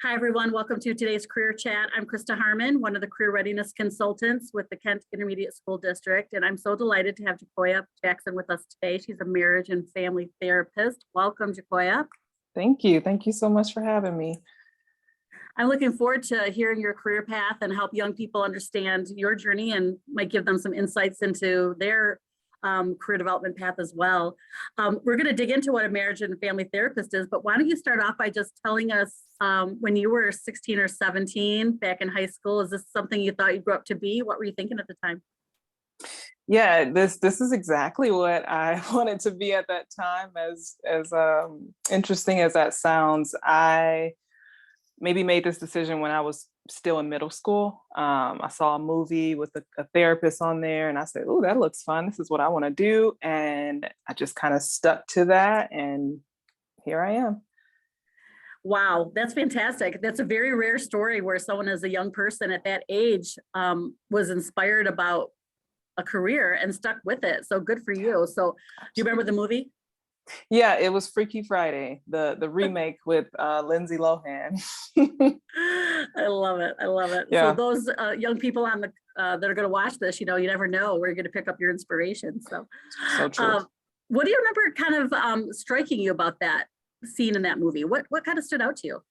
Hi, everyone. Welcome to today's Career Chat. I'm Krista Harmon, one of the career readiness consultants with the Kent Intermediate School District, and I'm so delighted to have JaCoyia Jackson with us today. She's a marriage and family therapist. Welcome, JaCoyia. Thank you. Thank you so much for having me. I'm looking forward to hearing your career path and help young people understand your journey and might give them some insights into their career development path as well. We're going to dig into what a marriage and family therapist is, but why don't you start off by just telling us when you were 16 or 17 back in high school, is this something you thought you'd grow up to be? What were you thinking at the time? Yeah, this is exactly what I wanted to be at that time. As interesting as that sounds, I maybe made this decision when I was still in middle school. I saw a movie with a therapist on there and I said, oh, that looks fun. This is what I want to do. And I just kind of stuck to that. And here I am. Wow, that's fantastic. That's a very rare story where someone as a young person at that age was inspired about a career and stuck with it. So good for you. So do you remember the movie? Yeah, it was Freaky Friday, the remake with Lindsay Lohan. I love it. I love it. Yeah. So those young people on the that are going to watch this, you never know where you're going to pick up your inspiration. So True. What do you remember kind of striking you about that scene in that movie? What kind of stood out to you?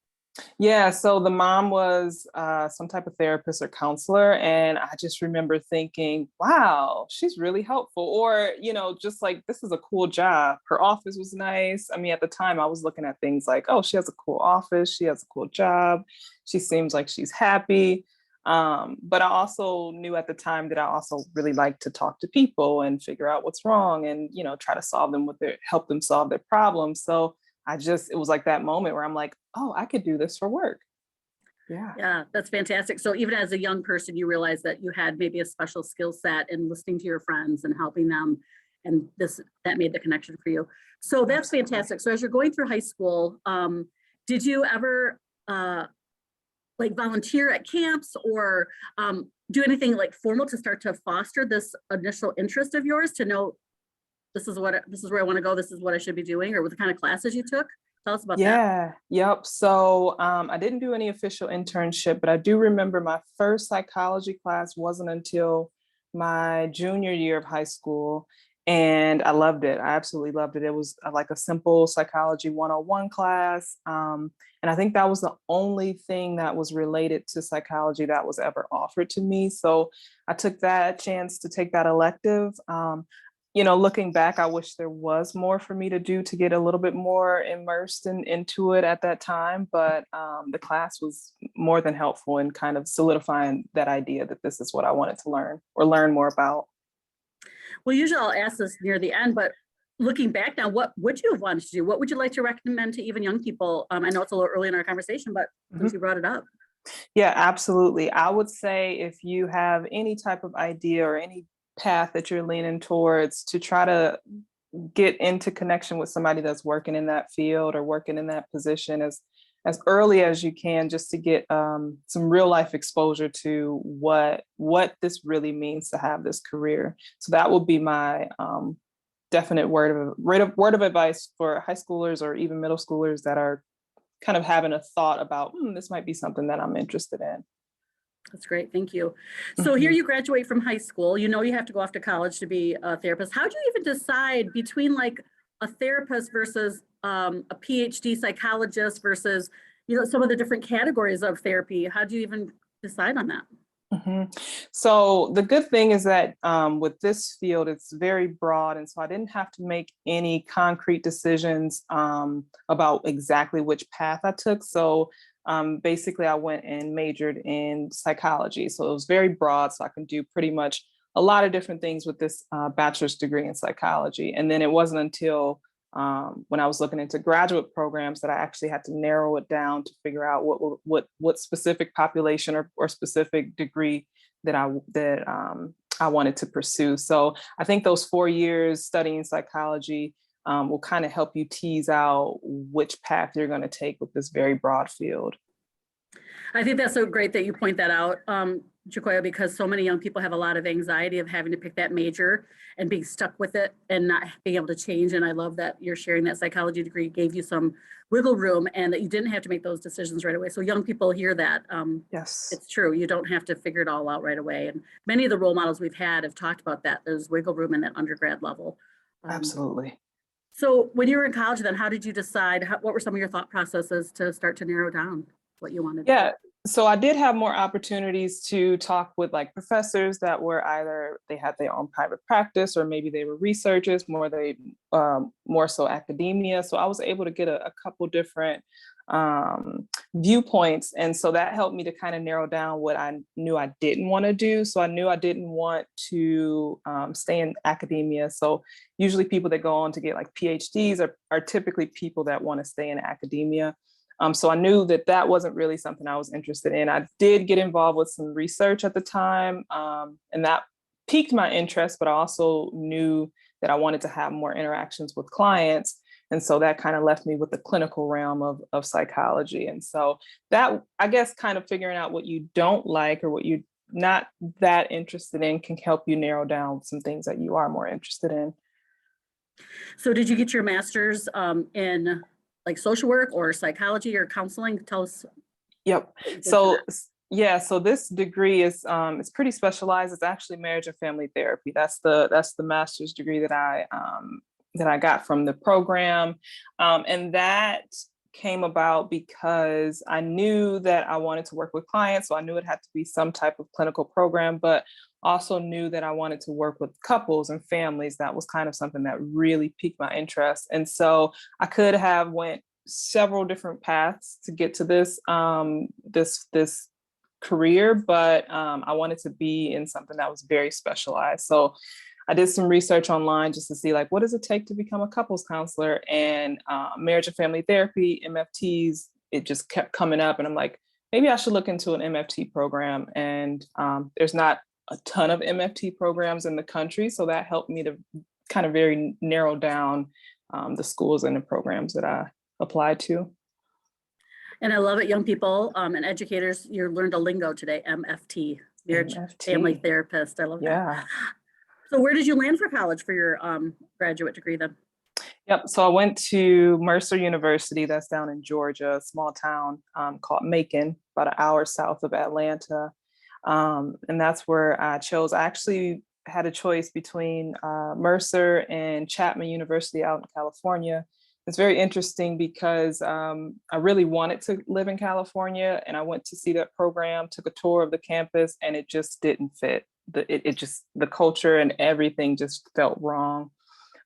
Yeah, so the mom was some type of therapist or counselor. And I just remember thinking, wow, she's really helpful. Or, just like, this is a cool job. Her office was nice. I mean, at the time I was looking at things like, oh, she has a cool office. She has a cool job. She seems like she's happy. But I also knew at the time that I also really like to talk to people and figure out what's wrong and, try to help them solve their problems. So it was like that moment where I'm like, oh, I could do this for work. Yeah, that's fantastic. So even as a young person, you realized that you had maybe a special skill set in listening to your friends and helping them. And that made the connection for you. So that's Absolutely. fantastic. So as you're going through high school, did you ever like volunteer at camps or do anything like formal to start to foster this initial interest of yours to know this is where I want to go, this is what I should be doing, or what the kind of classes you took? Tell us about that. Yeah, yep. So I didn't do any official internship, but I do remember my first psychology class wasn't until my junior year of high school. And I loved it. I absolutely loved it. It was like a simple psychology 101 class. And I think that was the only thing that was related to psychology that was ever offered to me. So I took that chance to take that elective. Looking back, I wish there was more for me to do to get a little bit more immersed into it at that time. But the class was more than helpful in kind of solidifying that idea that this is what I wanted to learn or learn more about. Well, usually I'll ask this near the end, but looking back now, what would you have wanted to do? What would you like to recommend to even young people? I know it's a little early in our conversation, but since you brought it up. Yeah, absolutely. I would say if you have any type of idea or any path that you're leaning towards, to try to get into connection with somebody that's working in that field or working in that position as early as you can, just to get some real life exposure to what this really means to have this career. So that would be my definite word of advice for high schoolers or even middle schoolers that are kind of having a thought about this might be something that I'm interested in. That's great. Thank you. So here you graduate from high school, you have to go off to college to be a therapist. How do you even decide between like a therapist versus a PhD psychologist versus, some of the different categories of therapy? How do you even decide on that? So the good thing is that with this field, it's very broad. And so I didn't have to make any concrete decisions about exactly which path I took. So basically, I went and majored in psychology. So it was very broad. So I can do pretty much a lot of different things with this bachelor's degree in psychology. And then it wasn't until when I was looking into graduate programs that I actually had to narrow it down to figure out what specific population or specific degree that I wanted to pursue. So I think those 4 years studying psychology will kind of help you tease out which path you're going to take with this very broad field. I think that's so great that you point that out, JaCoyia, because so many young people have a lot of anxiety of having to pick that major and being stuck with it and not being able to change. And I love that you're sharing that psychology degree gave you some wiggle room and that you didn't have to make those decisions right away. So young people hear that. Yes, It's true. You don't have to figure it all out right away. And many of the role models we've had have talked about that. There's wiggle room in that undergrad level. Um, absolutely. so when you were in college, then how did you decide? What were some of your thought processes to start to narrow down what you wanted? Yeah. So I did have more opportunities to talk with like professors that were either they had their own private practice or maybe they were researchers, more so academia. So I was able to get a couple different viewpoints, and so that helped me to kind of narrow down what I knew I didn't want to do. So I knew I didn't want to stay in academia. So usually people that go on to get like PhDs are typically people that want to stay in academia. So I knew that that wasn't really something I was interested in. I did get involved with some research at the time, and that piqued my interest, but I also knew that I wanted to have more interactions with clients. And so that kind of left me with the clinical realm of psychology. And so that, I guess, kind of figuring out what you don't like or what you're not that interested in can help you narrow down some things that you are more interested in. So did you get your master's in like social work or psychology or counseling? Tell us Yep. what you did for So that. yeah, so this degree is it's pretty specialized. It's actually marriage and family therapy. That's the master's degree that I got from the program, and that came about because I knew that I wanted to work with clients, so I knew it had to be some type of clinical program, but also knew that I wanted to work with couples and families. That was kind of something that really piqued my interest, and so I could have went several different paths to get to this career, but I wanted to be in something that was very specialized. So I did some research online just to see like what does it take to become a couples counselor, and marriage and family therapy, MFTs. It just kept coming up, and I'm like, maybe I should look into an MFT program. And there's not a ton of MFT programs in the country, so that helped me to kind of very narrow down the schools and the programs that I applied to. And I love it, young people and educators, you learned a lingo today, MFT, marriage family MFT, therapist. I love that. yeah. So where did you land for college for your graduate degree then? Yep. So I went to Mercer University, that's down in Georgia, a small town called Macon, about an hour south of Atlanta. And that's where I chose. I actually had a choice between Mercer and Chapman University out in California. It's very interesting because I really wanted to live in California, and I went to see that program, took a tour of the campus, and it just didn't fit. The culture and everything just felt wrong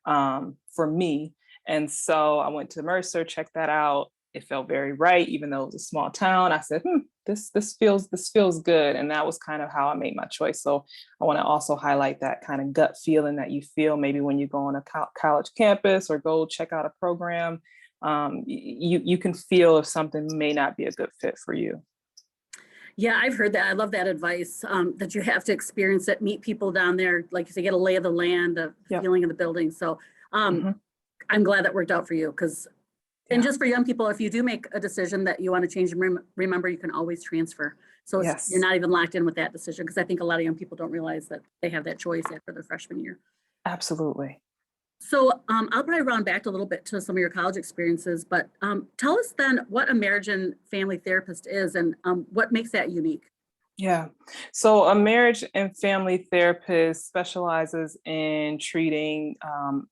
for me. And so I went to Mercer, checked that out. It felt very right, even though it was a small town. I said, this feels good. And that was kind of how I made my choice. So I want to also highlight that kind of gut feeling that you feel maybe when you go on a college campus or go check out a program. You can feel if something may not be a good fit for you. Yeah, I've heard that. I love that advice that you have to experience it, meet people down there, like you say, get a lay of the land, the Yep. feeling of the building. So Mhm. I'm glad that worked out for you because, and Yeah. just for young people, if you do make a decision that you want to change, remember you can always transfer. So you're Yes, not even locked in with that decision because I think a lot of young people don't realize that they have that choice after their freshman year. absolutely. So I'll probably round back a little bit to some of your college experiences, but tell us then what a marriage and family therapist is and what makes that unique. Yeah. So a marriage and family therapist specializes in treating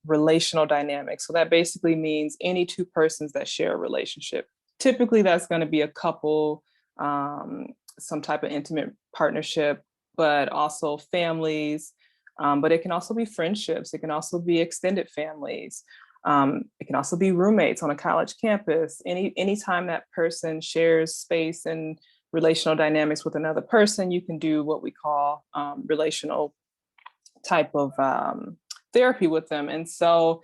relational dynamics. So that basically means any two persons that share a relationship. Typically, that's going to be a couple, some type of intimate partnership, but also families. But it can also be friendships. It can also be extended families. It can also be roommates on a college campus. Anytime that person shares space and relational dynamics with another person, you can do what we call relational type of therapy with them. And so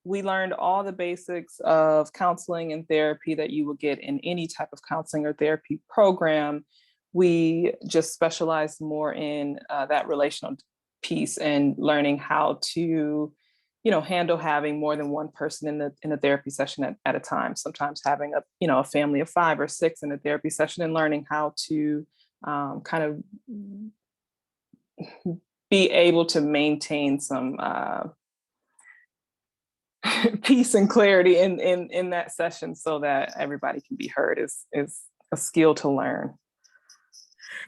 we learned all the basics of counseling and therapy that you would get in any type of counseling or therapy program. We just specialized more in that relational piece and learning how to handle having more than one person in the therapy session at a time. Sometimes having a family of 5 or 6 in a therapy session, and learning how to kind of be able to maintain some peace and clarity in that session, so that everybody can be heard, is a skill to learn.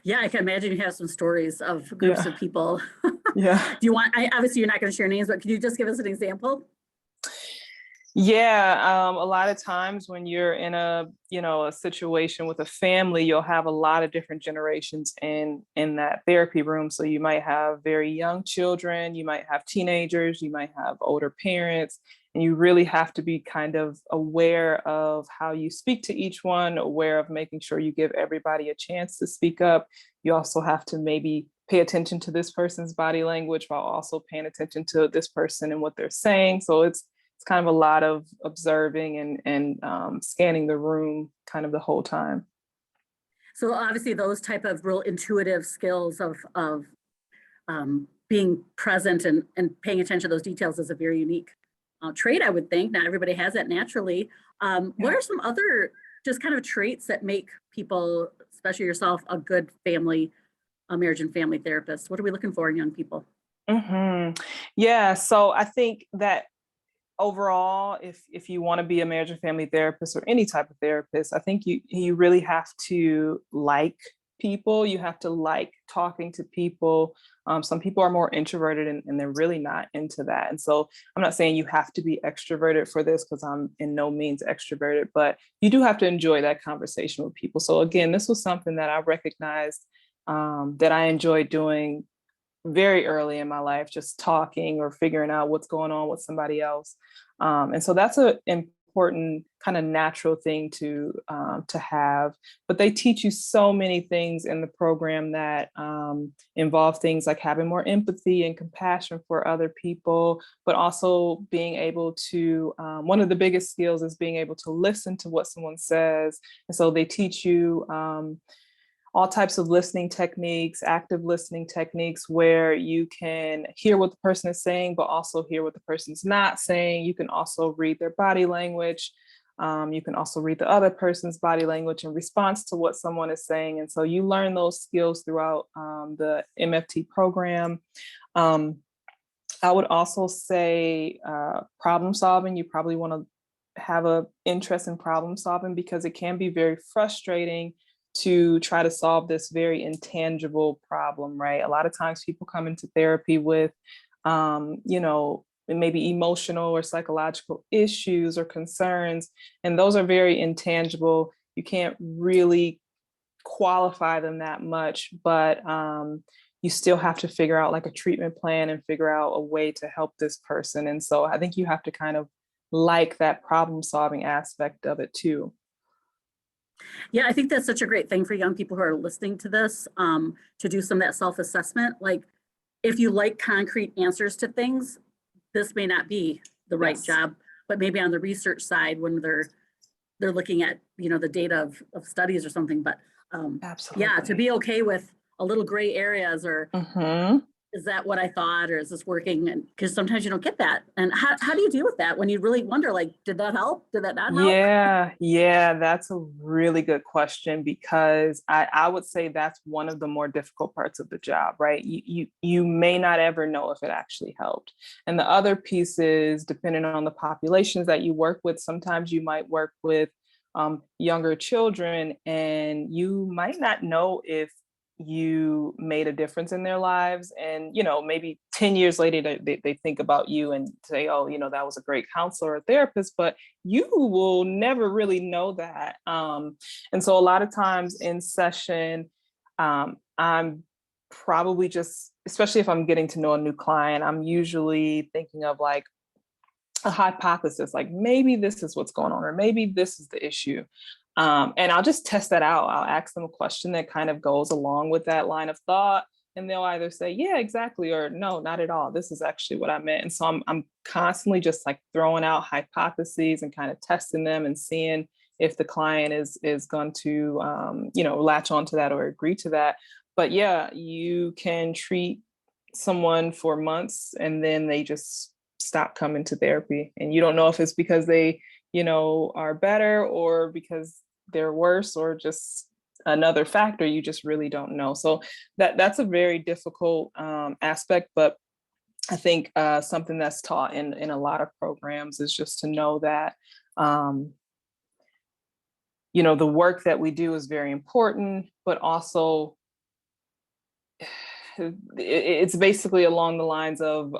Yeah, I can imagine you have some stories of groups Yeah. of people. Yeah. Do you want, obviously you're not going to share names, but can you just give us an example? Yeah, a lot of times when you're in a situation with a family, you'll have a lot of different generations in that therapy room. So you might have very young children, you might have teenagers, you might have older parents, and you really have to be kind of aware of how you speak to each one, aware of making sure you give everybody a chance to speak up. You also have to maybe pay attention to this person's body language while also paying attention to this person and what they're saying. So it's kind of a lot of observing and scanning the room kind of the whole time. So obviously those type of real intuitive skills of being present and paying attention to those details is a very unique trait, I would think. Not everybody has that naturally. What Yeah. are some other just kind of traits that make people, especially yourself, a good marriage and family therapist? What are we looking for in young people? Yeah, so I think that overall, if you want to be a marriage and family therapist or any type of therapist, I think you really have to like people. You have to like talking to people. Some people are more introverted and they're really not into that. And so I'm not saying you have to be extroverted for this, because I'm in no means extroverted, but you do have to enjoy that conversation with people. So again, this was something that I recognized that I enjoyed doing very early in my life, just talking or figuring out what's going on with somebody else. And so that's an important kind of natural thing to have. But they teach you so many things in the program that involve things like having more empathy and compassion for other people, but also being able to, one of the biggest skills is being able to listen to what someone says. And so they teach you all types of listening techniques, active listening techniques, where you can hear what the person is saying, but also hear what the person's not saying. You can also read their body language. You can also read the other person's body language in response to what someone is saying. And so you learn those skills throughout the MFT program. I would also say problem solving. You probably want to have an interest in problem solving, because it can be very frustrating to try to solve this very intangible problem, right? A lot of times people come into therapy with, maybe emotional or psychological issues or concerns, and those are very intangible. You can't really qualify them that much, but you still have to figure out like a treatment plan and figure out a way to help this person. And so I think you have to kind of like that problem solving aspect of it too. Yeah, I think that's such a great thing for young people who are listening to this, to do some of that self-assessment. Like, if you like concrete answers to things, this may not be the right Yes, job, but maybe on the research side, when they're looking at, the data of studies or something. But yeah, to absolutely. be okay with a little gray areas, or Hmm. is that what I thought, or is this working? And because sometimes you don't get that. And how do you deal with that when you really wonder, like, did that help? Did that not help? Yeah, that's a really good question, because I would say that's one of the more difficult parts of the job, right? You may not ever know if it actually helped. And the other piece is, depending on the populations that you work with, sometimes you might work with younger children, and you might not know if you made a difference in their lives. And maybe 10 years later they think about you and say, oh, that was a great counselor or therapist, but you will never really know that. And so a lot of times in session, I'm probably just, especially if I'm getting to know a new client, I'm usually thinking of like a hypothesis, like maybe this is what's going on, or maybe this is the issue. And I'll just test that out. I'll ask them a question that kind of goes along with that line of thought. And they'll either say, yeah, exactly, or no, not at all. This is actually what I meant. And so I'm constantly just like throwing out hypotheses and kind of testing them and seeing if the client is going to latch onto that or agree to that. But yeah, you can treat someone for months and then they just stop coming to therapy. And you don't know if it's because they, are better or because they're worse or just another factor. You just really don't know. So that's a very difficult aspect, but I think something that's taught in a lot of programs is just to know that, the work that we do is very important, but also it's basically along the lines of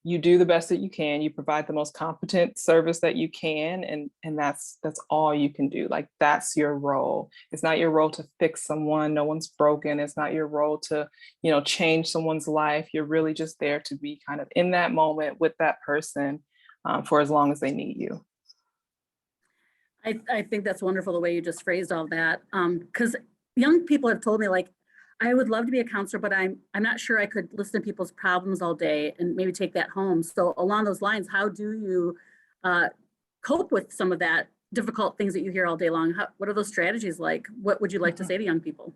you do the best that you can, you provide the most competent service that you can, and that's all you can do. Like, that's your role. It's not your role to fix someone. No one's broken. It's not your role to change someone's life. You're really just there to be kind of in that moment with that person for as long as they need you. I think that's wonderful the way you just phrased all that. Because young people have told me, like, I would love to be a counselor, but I'm not sure I could listen to people's problems all day and maybe take that home. So along those lines, how do you cope with some of that difficult things that you hear all day long? What are those strategies like? What would you like to say to young people?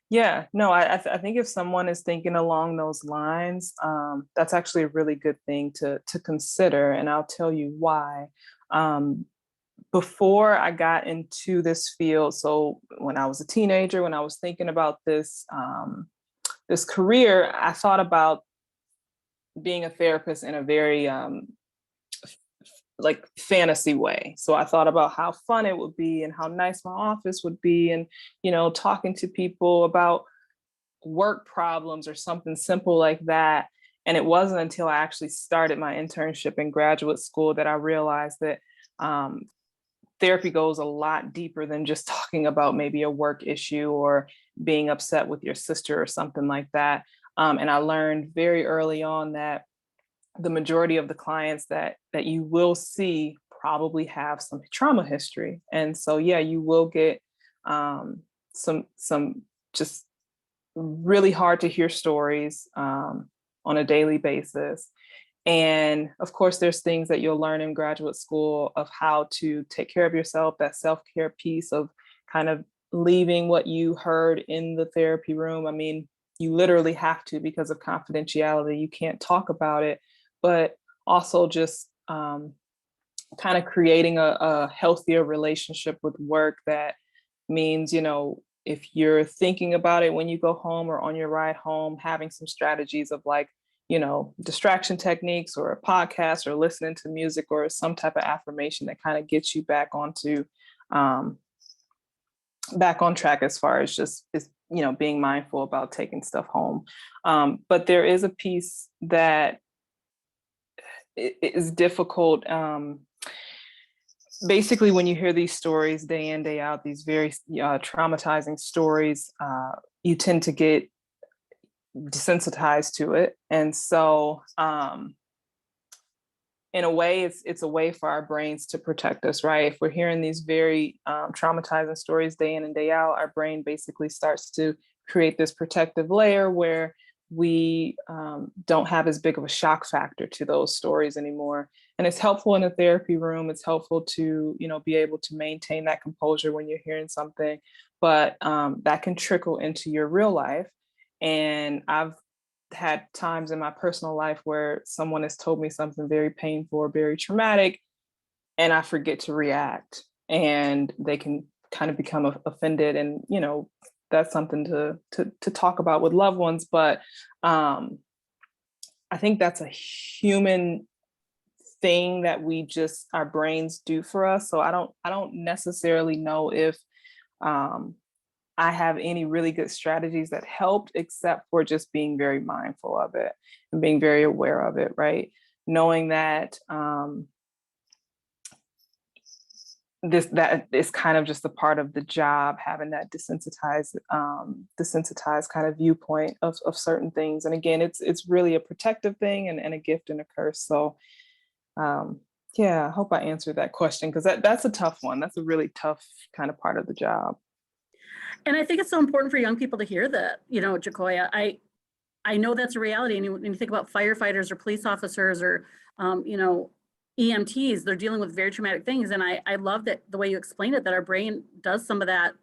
Yeah, no, I think if someone is thinking along those lines, that's actually a really good thing to consider, and I'll tell you why. Before I got into this field, so when I was a teenager, when I was thinking about this this career, I thought about being a therapist in a very like fantasy way. So I thought about how fun it would be and how nice my office would be, and talking to people about work problems or something simple like that. And it wasn't until I actually started my internship in graduate school that I realized that therapy goes a lot deeper than just talking about maybe a work issue or being upset with your sister or something like that. And I learned very early on that the majority of the clients that you will see probably have some trauma history. And so, yeah, you will get some just really hard to hear stories on a daily basis. And of course, there's things that you'll learn in graduate school of how to take care of yourself, that self-care piece of kind of leaving what you heard in the therapy room. I mean, you literally have to because of confidentiality. You can't talk about it, but also just kind of creating a healthier relationship with work that means, if you're thinking about it when you go home or on your ride home, having some strategies of like, distraction techniques or a podcast or listening to music or some type of affirmation that kind of gets you back on track as far as just being mindful about taking stuff home. But there is a piece that is difficult. Basically, when you hear these stories day in, day out, these very traumatizing stories, you tend to get desensitized to it. And so in a way, it's a way for our brains to protect us, right? If we're hearing these very traumatizing stories day in and day out, our brain basically starts to create this protective layer where we don't have as big of a shock factor to those stories anymore. And it's helpful in a therapy room. It's helpful to, be able to maintain that composure when you're hearing something, but that can trickle into your real life. And I've had times in my personal life where someone has told me something very painful or very traumatic, and I forget to react, and they can kind of become offended. And, that's something to talk about with loved ones. But I think that's a human thing that our brains do for us. So I don't necessarily know if I have any really good strategies that helped, except for just being very mindful of it and being very aware of it, right? Knowing that that is kind of just a part of the job, having that desensitized kind of viewpoint of certain things. And again, it's really a protective thing and a gift and a curse. So yeah, I hope I answered that question, because that's a tough one. That's a really tough kind of part of the job. And I think it's so important for young people to hear that, JaCoyia. I know that's a reality. And when you think about firefighters or police officers or, EMTs, they're dealing with very traumatic things. And I love that the way you explained it, that our brain does some of that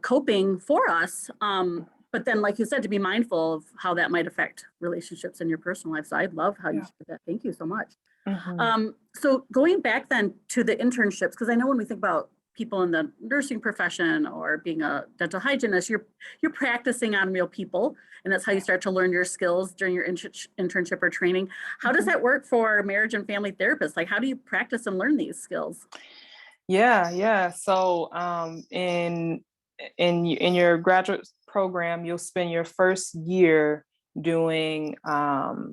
coping for us. But but then, like you said, to be mindful of how that might affect relationships in your personal life. So I love how you Yeah. shared that. Thank you so much. Mhm. So going back then to the internships, because I know when we think about people in the nursing profession or being a dental hygienist, you're practicing on real people, and that's how you start to learn your skills during your internship or training. How does Mhm. that work for marriage and family therapists? Like, how do you practice and learn these skills? Yeah, yeah. So in your graduate program, you'll spend your first year doing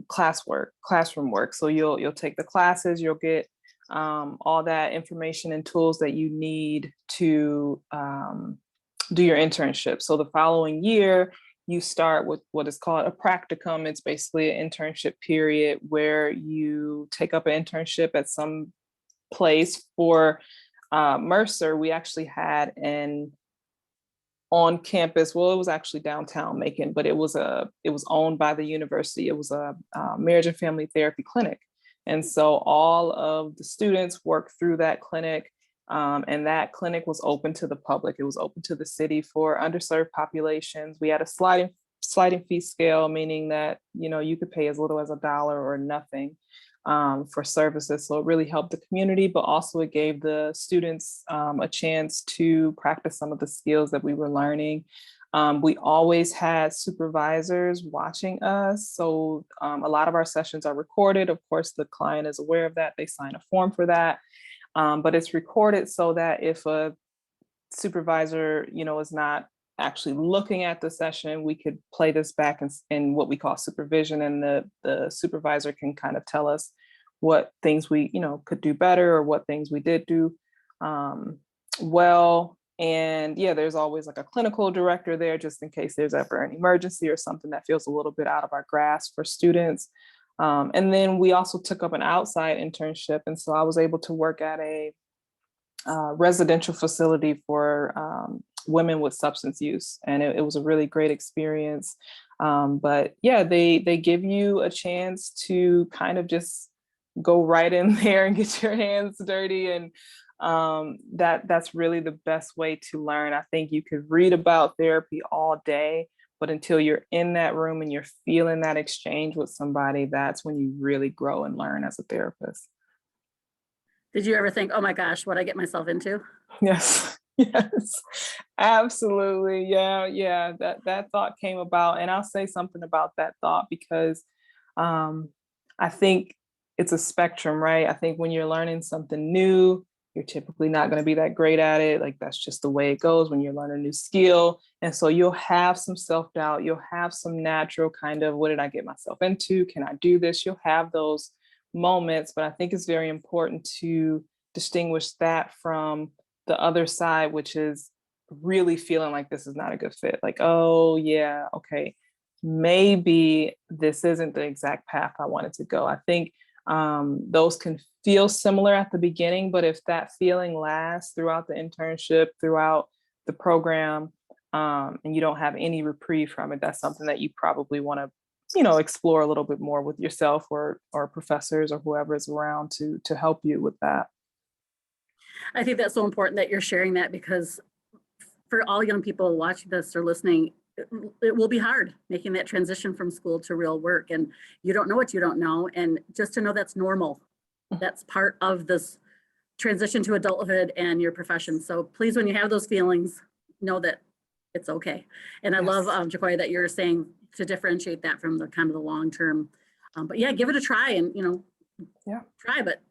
classroom work. So you'll take the classes, you'll get all that information and tools that you need to do your internship. So the following year, you start with what is called a practicum. It's basically an internship period where you take up an internship at some place. For Mercer, we actually had an on campus. Well, it was actually downtown Macon, but it was owned by the university. It was a marriage and family therapy clinic, and so all of the students worked through that clinic. And that clinic was open to the public. It was open to the city for underserved populations. We had a sliding fee scale, meaning that you could pay as little as $1 or nothing for services. So it really helped the community, but also it gave the students a chance to practice some of the skills that we were learning. We always had supervisors watching us. So a lot of our sessions are recorded. Of course, the client is aware of that. They sign a form for that. But it's recorded so that if a supervisor, is not actually looking at the session, we could play this back in what we call supervision, and the supervisor can kind of tell us what things we, could do better, or what things we did do well. And yeah, there's always like a clinical director there just in case there's ever an emergency or something that feels a little bit out of our grasp for students. And then we also took up an outside internship, and so I was able to work at a residential facility for women with substance use, and it was a really great experience. But yeah, they give you a chance to kind of just go right in there and get your hands dirty, and that's really the best way to learn. I think you could read about therapy all day, but until you're in that room and you're feeling that exchange with somebody, that's when you really grow and learn as a therapist. Did you ever think, oh my gosh, what I get myself into? Yes. Yes. Absolutely. Yeah. Yeah. That thought came about. And I'll say something about that thought because I think it's a spectrum, right? I think when you're learning something new, you're typically not going to be that great at it. Like that's just the way it goes when you're learning a new skill. And so you'll have some self-doubt. You'll have some natural kind of, what did I get myself into? Can I do this? You'll have those moments, but I think it's very important to distinguish that from the other side, which is really feeling like this is not a good fit. Like, oh, yeah, okay, maybe this isn't the exact path I wanted to go. I think those can feel similar at the beginning, but if that feeling lasts throughout the internship, throughout the program, and you don't have any reprieve from it, that's something that you probably want to explore a little bit more with yourself or professors or whoever is around to help you with that. I think that's so important that you're sharing that, because for all young people watching this or listening, it will be hard making that transition from school to real work, and you don't know what you don't know, and just to know that's normal. That's part of this transition to adulthood and your profession. So please, when you have those feelings, know that it's okay. And I love, Yes. JaCoyia, that you're saying to differentiate that from the kind of the long term. But yeah, give it a try, and Yeah. try, but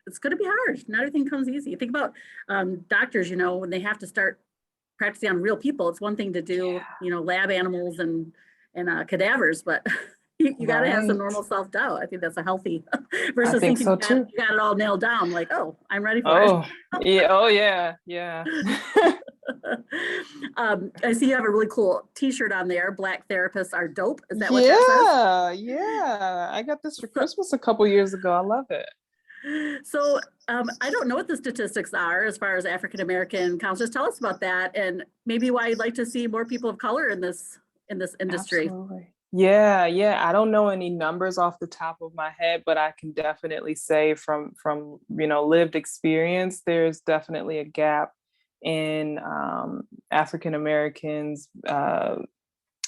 it's going to be hard. Not everything comes easy. Think about doctors, when they have to start practicing on real people. It's one thing to do, lab animals and cadavers, but you got to have some Right. normal self doubt. I think that's a healthy I versus think thinking so too. you got it all nailed down. Like, oh, I'm ready for it. Oh, yeah. Oh, yeah. Yeah. I see you have a really cool T-shirt on there. Black therapists are dope. Is that what that says? Yeah. Yeah. I got this for So, Christmas a couple years ago. I love it. so I don't know what the statistics are as far as African American counselors. Tell us about that, and maybe why you'd like to see more people of color in this industry. Absolutely. Yeah, yeah. I don't know any numbers off the top of my head, but I can definitely say from lived experience, there's definitely a gap in African Americans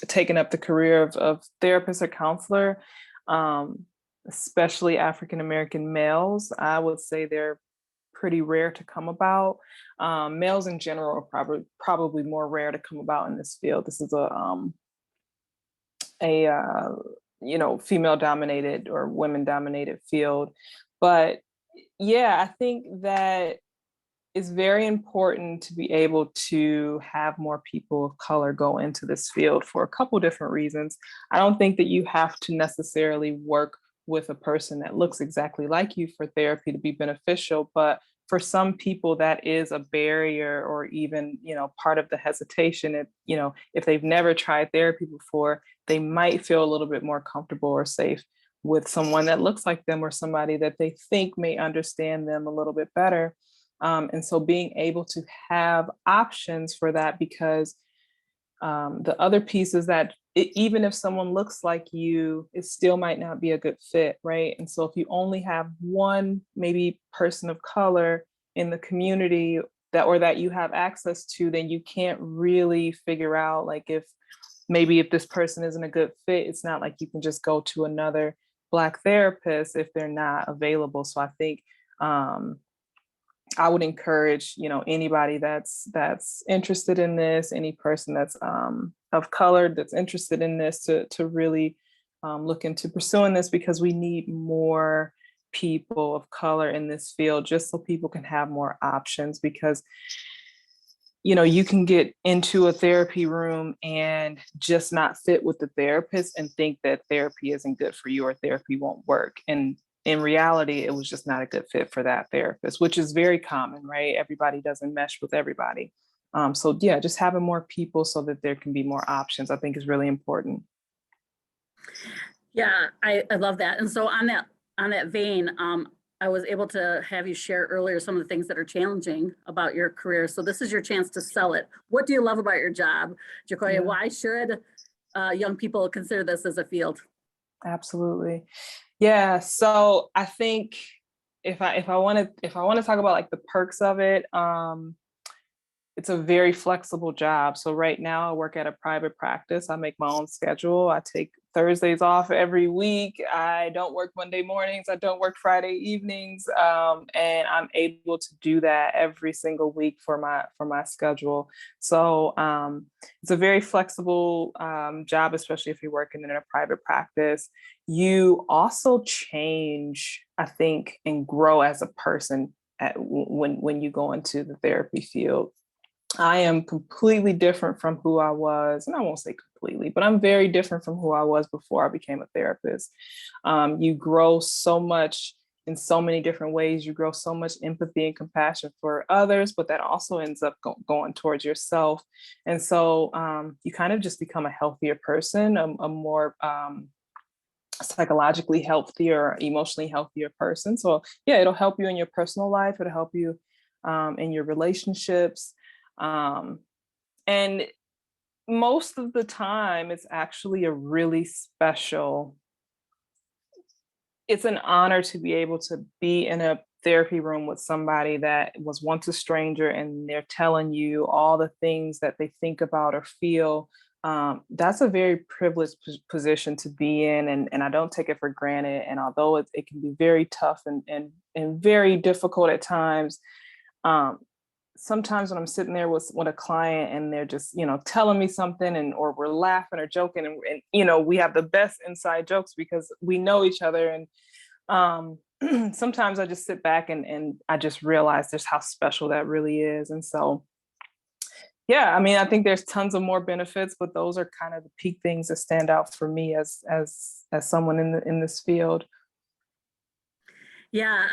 taken up the career of therapist or counselor, especially African American males. I would say they're pretty rare to come about. Males in general are probably more rare to come about in this field. This is a female dominated or women dominated field. But yeah, I think that it's very important to be able to have more people of color go into this field for a couple different reasons. I don't think that you have to necessarily work with a person that looks exactly like you for therapy to be beneficial, but for some people that is a barrier, or even, part of the hesitation. If they've never tried therapy before, they might feel a little bit more comfortable or safe with someone that looks like them, or somebody that they think may understand them a little bit better. And so being able to have options for that, because the other piece is that even if someone looks like you, it still might not be a good fit, right? And so if you only have one maybe person of color in the community that you have access to, then you can't really figure out, like, if this person isn't a good fit, it's not like you can just go to another Black therapist if they're not available. So I think I would encourage, anybody that's interested in this, any person that's of color that's interested in this, to really look into pursuing this, because we need more people of color in this field, just so people can have more options. Because you can get into a therapy room and just not fit with the therapist and think that therapy isn't good for you or therapy won't work. And in reality, it was just not a good fit for that therapist, which is very common, right? Everybody doesn't mesh with everybody. So yeah, just having more people so that there can be more options, I think, is really important. Yeah, I love that. And so on that vein, I was able to have you share earlier some of the things that are challenging about your career. So this is your chance to sell it. What do you love about your job, JaCoyia? Yeah. Why should young people consider this as a field? Absolutely. Yeah. So I think if I want to talk about like the perks of it, it's a very flexible job. So right now I work at a private practice. I make my own schedule. I take Thursdays off every week. I don't work Monday mornings. I don't work Friday evenings. And I'm able to do that every single week for my schedule. So it's a very flexible job, especially if you're working in a private practice. You also change, I think, and grow as a person when you go into the therapy field. I am completely different from who I was, and I won't say completely, but I'm very different from who I was before I became a therapist. You grow so much in so many different ways. You grow so much empathy and compassion for others, but that also ends up going towards yourself. And so you kind of just become a healthier person, a more psychologically healthier, emotionally healthier person. So yeah, it'll help you in your personal life. It'll help you in your relationships. And most of the time, it's actually it's an honor to be able to be in a therapy room with somebody that was once a stranger, and they're telling you all the things that they think about or feel. That's a very privileged position to be in, and I don't take it for granted. And although it can be very tough and very difficult at times, sometimes when I'm sitting there with a client and they're just, telling me something, or we're laughing or joking, and we have the best inside jokes because we know each other. And sometimes I just sit back and I just realize just how special that really is. And so, yeah, I mean, I think there's tons of more benefits, but those are kind of the peak things that stand out for me as someone in this field. Yeah,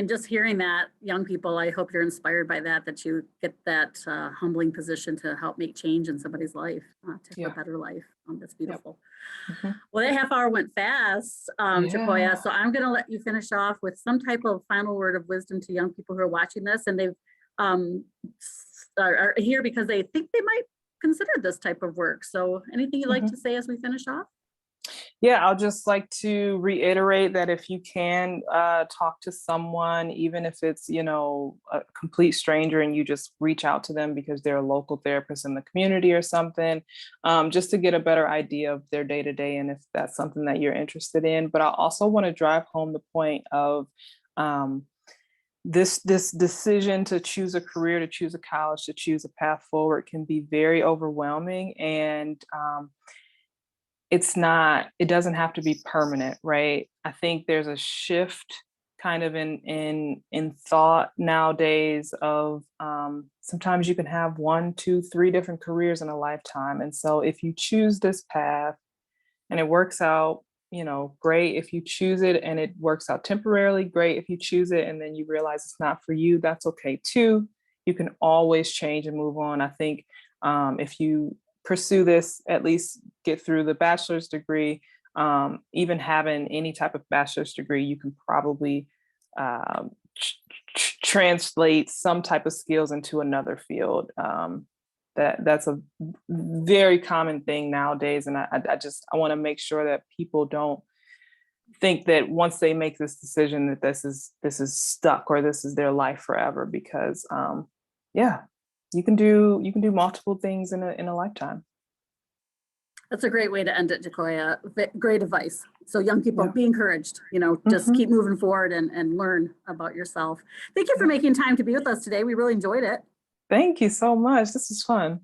just hearing that, young people, I hope you're inspired by that you get that humbling position to help make change in somebody's life, to have a better life. That's beautiful. Yep. Mm-hmm. Well, that half hour went fast, JaCoyia. So I'm going to let you finish off with some type of final word of wisdom to young people who are watching this, and they've are here because they think they might consider this type of work. So anything you'd like to say as we finish off? Yeah, I'll just like to reiterate that if you can talk to someone, even if it's, you know, a complete stranger and you just reach out to them because they're a local therapist in the community or something, just to get a better idea of their day to day and if that's something that you're interested in. But I also want to drive home the point of um, this decision to choose a career, to choose a college, to choose a path forward can be very overwhelming. And it doesn't have to be permanent, right? I think there's a shift kind of in thought nowadays of sometimes you can have one, two, three different careers in a lifetime. And so if you choose this path and it works out, you know, great. If you choose it and it works out temporarily, great. If you choose it and then you realize it's not for you, that's okay too. You can always change and move on. I think if you pursue this, at least get through the bachelor's degree, even having any type of bachelor's degree, you can probably translate some type of skills into another field. That's a very common thing nowadays, and I want to make sure that people don't think that once they make this decision that this is stuck or this is their life forever, because yeah, you can do multiple things in a lifetime. That's a great way to end it, JaCoyia. Great advice. So young people, Yeah. be encouraged, you know, just Mhm. keep moving forward and learn about yourself. Thank you for Yeah. making time to be with us today. We really enjoyed it. Thank you so much. This is fun.